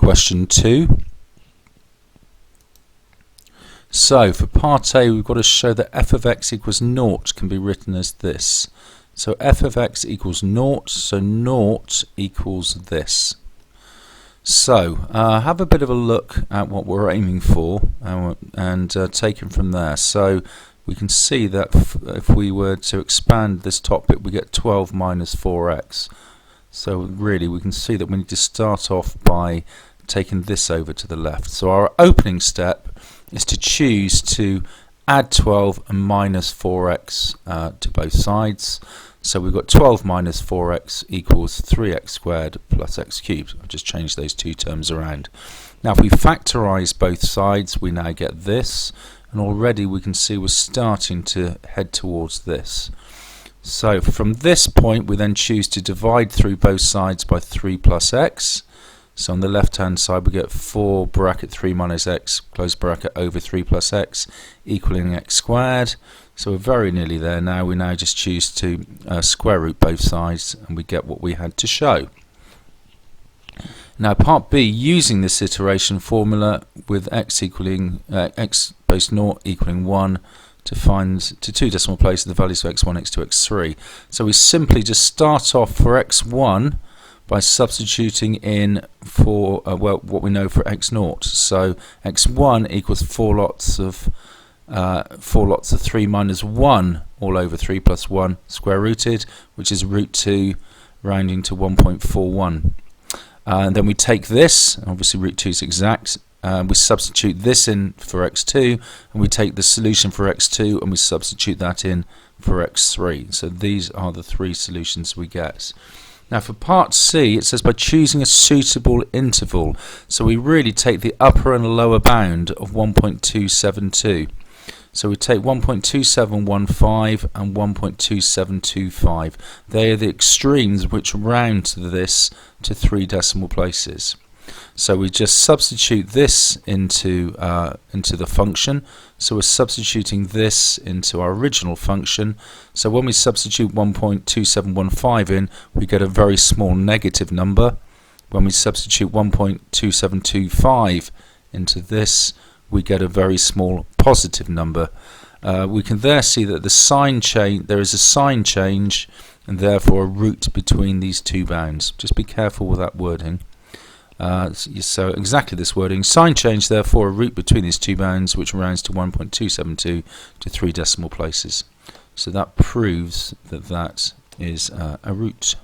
question 2. So for part A, we've got to show that f of x equals 0 can be written as this. So f of x equals 0, so 0 equals this. So have a bit of a look at what we're aiming for and take it from there. So we can see that if we were to expand this top bit, we get 12 minus 4x. So really we can see that we need to start off by taking this over to the left. So our opening step is to choose to add 12 and minus 4x to both sides. So we've got 12 minus 4x equals 3x squared plus x cubed. I've just changed those two terms around. Now if we factorise both sides, we now get this, and already we can see we're starting to head towards this. So from this point we then choose to divide through both sides by 3 plus x. So on the left hand side we get 4 bracket 3 minus x close bracket over 3 plus x equaling x squared. So we're very nearly there now. We now just choose to square root both sides and we get what we had to show. Now part B, using this iteration formula with x equaling x post 0 equaling 1 to find to two decimal places the values of x1, x2, x3. So we simply just start off for x1 by substituting in for well, what we know for x0. So x1 equals 4 lots of 3 minus 1 all over 3 plus 1 square rooted, which is root 2 rounding to 1.41. And then we take this, obviously root 2 is exact, we substitute this in for x2, and we take the solution for x2 and we substitute that in for x3. So these are the three solutions we get. Now for part C, it says by choosing a suitable interval. So we really take the upper and lower bound of 1.272. So we take 1.2715 and 1.2725. They are the extremes which round to this to 3 decimal places. So we just substitute this into the function. So we're substituting this into our original function. So when we substitute 1.2715 in, we get a very small negative number. When we substitute 1.2725 into this, we get a very small positive number. We can there see that the sign change, there is a sign change and therefore a root between these two bounds. Just be careful with that wording. So exactly this wording, sign change, therefore a root between these two bounds which rounds to 1.272 to 3 decimal places. So that proves that that is a root.